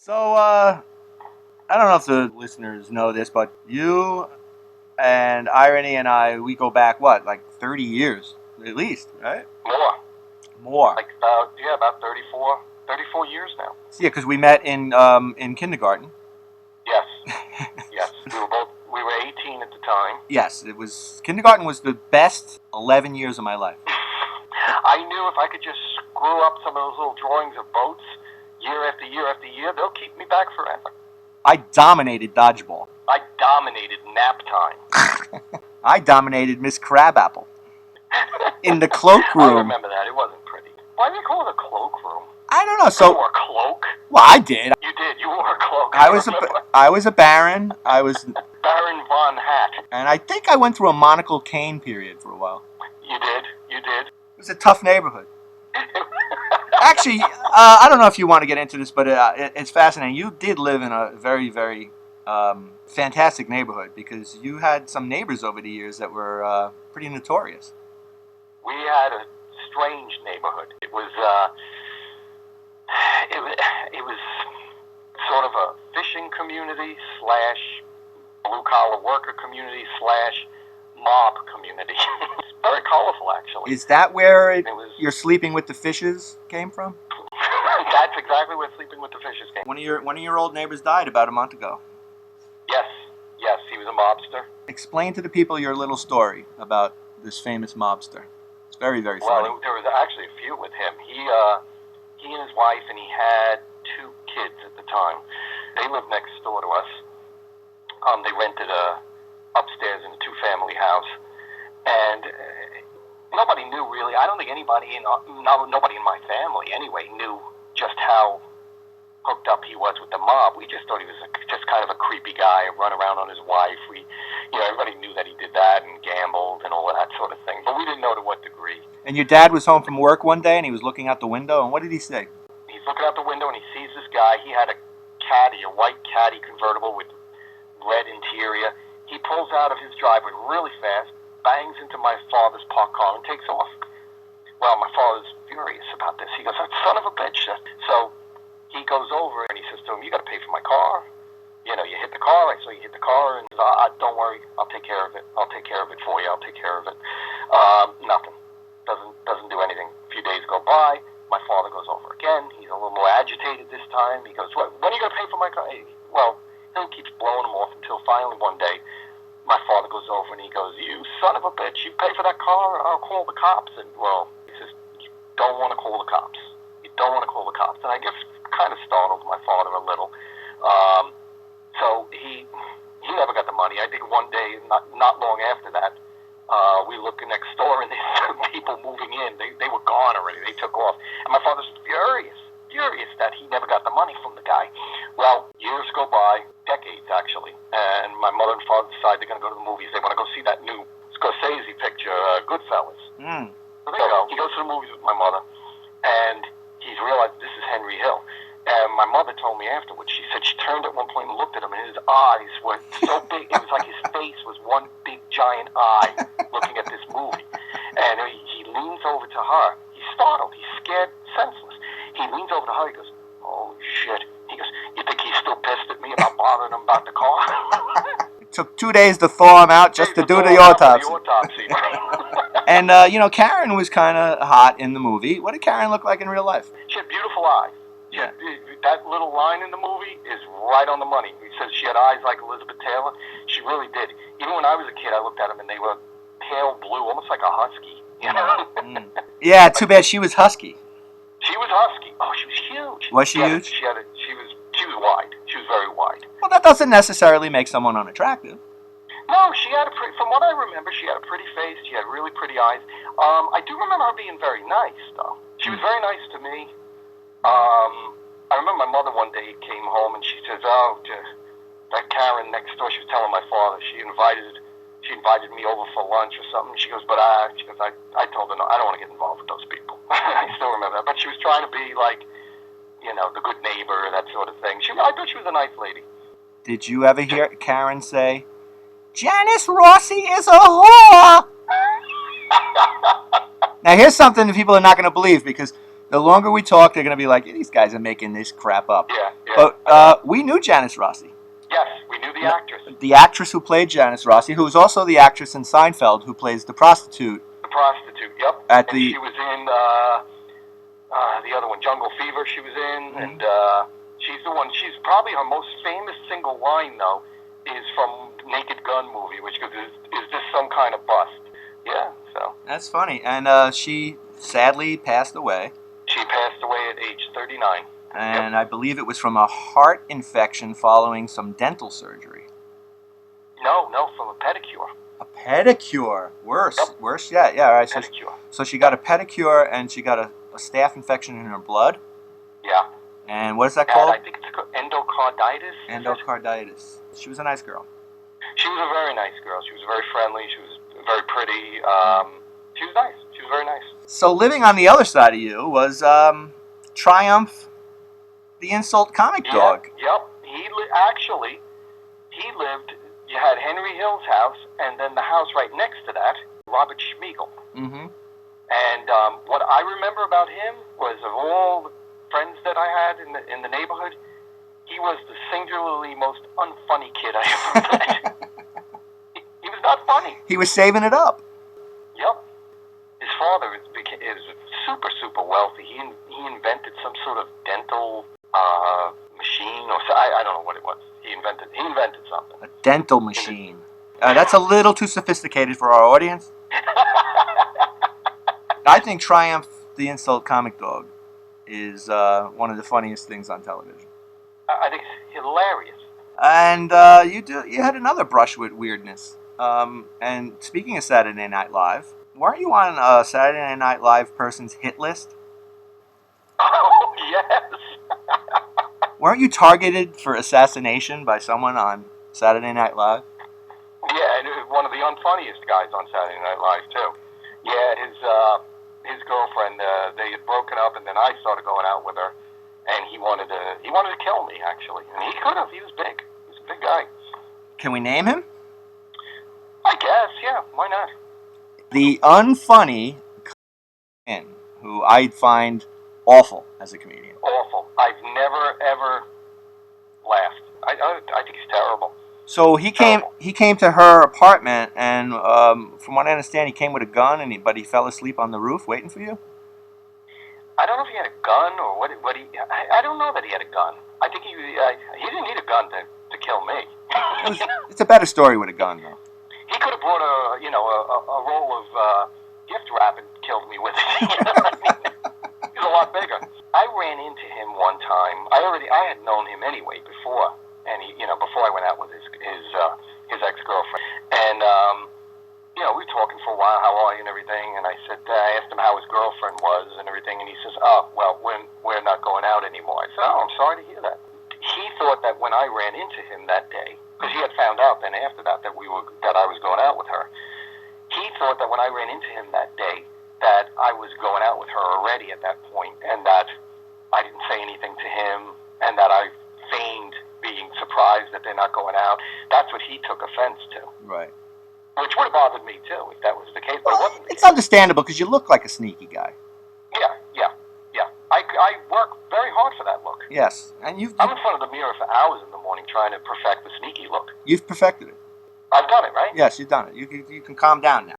So, I don't know if the listeners know this, but you and Irony and I, we go back, what, like 30 years at least, right? More. More. Like about 34 years now. Yeah, because we met in kindergarten. Yes. Yes. We were 18 at the time. Yes, kindergarten was the best 11 years of my life. I knew if I could just screw up some of those little drawings of boats year after year after year, they'll keep me back forever. I dominated dodgeball. I dominated nap time. I dominated Miss Crabapple. In the cloakroom. I remember that. It wasn't pretty. Why do they call it a cloakroom? I don't know. So you wore a cloak? Well, I did. You did. You wore a cloak. I was a baron. I was Baron Von Hat. And I think I went through a monocle cane period for a while. You did. You did. It was a tough neighborhood. Actually, I don't know if you want to get into this, but it's fascinating. You did live in a very, very fantastic neighborhood because you had some neighbors over the years that were pretty notorious. We had a strange neighborhood. It was sort of a fishing community / blue collar worker community / mob community. It's very colorful, actually. Is that where your sleeping with the fishes came from? That's exactly where sleeping with the fishes came. One of your old neighbors died about a month ago. Yes, he was a mobster. Explain to the people your little story about this famous mobster. It's very, very funny. Well, there was actually a few with him. He and his wife, and he had 2 kids at the time. They lived next door to us. They rented upstairs in a 2-family house, and nobody knew really. I don't think nobody in my family anyway knew just how hooked up he was with the mob. We just thought he was just kind of a creepy guy, run around on his wife. Everybody knew that he did that and gambled and all of that sort of thing, but we didn't know to what degree. And your dad was home from work one day, and he was looking out the window, and what did he say? He's looking out the window, and he sees this guy. He had a white caddy convertible with red interior. He pulls out of his driveway really fast, bangs into my father's parked car, and takes off. Well, my father's furious about this. He goes, "That son of a bitch." So he goes over, and he says to him, "You got to pay for my car. You hit the car." I saw you hit the car, and don't worry, I'll take care of it. I'll take care of it for you. I'll take care of it. Nothing. Doesn't do anything. A few days go by. My father goes over again. He's a little more agitated this time. He goes, "When are you going to pay for my car?" Well, he keeps blowing him off until finally one day, my father goes over and he goes, "You son of a bitch, you pay for that car, I'll call the cops." And, well, he says, "You don't want to call the cops. You don't want to call the cops." And I guess kind of startled my father a little. So he never got the money. I think one day, not long after that, we looked next door and there's some people moving in. They were gone already. They took off. And my father's furious that he never got the money from the guy. Well, years go by, decades actually, and my mother and father decide they're going to go to the movies. They want to go see that new Scorsese picture, Goodfellas. So they go. He goes to the movies with my mother, and he's realized this is Henry Hill. And my mother told me afterwards, she said she turned at one point and looked at him, and his eyes were so big, it was like his face was one big giant eye looking at this movie. And he leans over to her. He's startled. He's scared, senseless. He leans over to her. He goes, "Holy shit." He goes, "You think he's still pissed at me about bothering him about the car?" It took 2 days to thaw him out just to do the autopsy. And, Karen was kind of hot in the movie. What did Karen look like in real life? She had beautiful eyes. Yeah. That little line in the movie is right on the money. He says she had eyes like Elizabeth Taylor. She really did. Even when I was a kid, I looked at them and they were pale blue, almost like a husky. Yeah, too bad she was husky. She was husky. Oh, she was huge. Was she huge? She was wide. She was very wide. Well, that doesn't necessarily make someone unattractive. No, she had from what I remember, she had a pretty face. She had really pretty eyes. I do remember her being very nice, though. She was very nice to me. I remember my mother one day came home and she says, "Oh, that Karen next door," she was telling my father, she invited me over for lunch or something. She goes, I told her, no, I don't want to get involved with those people. I still remember that. But she was trying to be like, the good neighbor, that sort of thing. I thought she was a nice lady. Did you ever hear Karen say, "Janice Rossi is a whore"? Now, here's something that people are not going to believe, because The longer we talk, they're going to be like, these guys are making this crap up. Yeah, yeah. But we knew Janice Rossi. Yes, we knew the actress. The actress who played Janice Rossi, who was also the actress in Seinfeld, who plays the prostitute. The prostitute, yep. She was in the other one, Jungle Fever, she was in, and she's the one. She's probably her most famous single line, though, is from Naked Gun movie, which goes, "Is this some kind of bust?" Yeah, so. That's funny. And she sadly passed away. She passed away at age 39. And I believe it was from a heart infection following some dental surgery. No, from a pedicure. A pedicure. Worse. Yep. Worse yet. Yeah, all right. Pedicure. So she got a pedicure and she got a staph infection in her blood. Yeah. And what is that called? I think it's called endocarditis. Endocarditis. She was a nice girl. She was a very nice girl. She was very friendly. She was very pretty. She was nice. She was very nice. So living on the other side of you was Triumph, the insult comic dog. Yep. He lived. You had Henry Hill's house, and then the house right next to that, Robert Schmeigel. Mm-hmm. And what I remember about him was, of all the friends that I had in the neighborhood, he was the singularly most unfunny kid I ever met. He was not funny. He was saving it up. Yep. His father is super, super wealthy. He invented some sort of dental machine, or I don't know what it was. He invented something. A dental machine. That's a little too sophisticated for our audience. I think Triumph, the insult comic dog, is one of the funniest things on television. I think it's hilarious. And you had another brush with weirdness. And speaking of Saturday Night Live, weren't you on a Saturday Night Live person's hit list? Oh, yes. Weren't you targeted for assassination by someone on Saturday Night Live? Yeah, and one of the unfunniest guys on Saturday Night Live, too. Yeah, his girlfriend, they had broken up, and then I started going out with her, and he wanted to kill me, actually. And he could have. He was big. He was a big guy. Can we name him? I guess, yeah. Why not? The unfunny comedian who I find awful as a comedian. Awful. I've never, ever laughed. I think he's terrible. So he came to her apartment, and from what I understand, he came with a gun, but he fell asleep on the roof waiting for you? I don't know if he had a gun or what I don't know that he had a gun. I think he didn't need a gun to kill me. It's a better story with a gun, though. He could have brought a roll of gift wrap and killed me with it. You know what I mean? He was a lot bigger. I ran into him one time. I had known him anyway before, and before I went out with his ex-girlfriend, and we were talking for a while, how are you and everything, and I asked him how his girlfriend was and everything, and he says, oh, well, we're not going out anymore. I said, oh, I'm sorry to hear that. He thought that when I ran into him that day, because he had found out then after that I was going out with her, he thought that when I ran into him that day, that I was going out with her already at that point, and that I didn't say anything to him, and that I feigned being surprised that they're not going out. That's what he took offense to. Right. Which would have bothered me, too, if that was the case, but it wasn't the It's case. understandable, because you look like a sneaky guy. Yeah. I work very hard for that look. Yes. And I'm in front of the mirror for hours in the morning trying to perfect the sneaky look. You've perfected it. I've done it, right? Yes, you've done it. You can calm down now.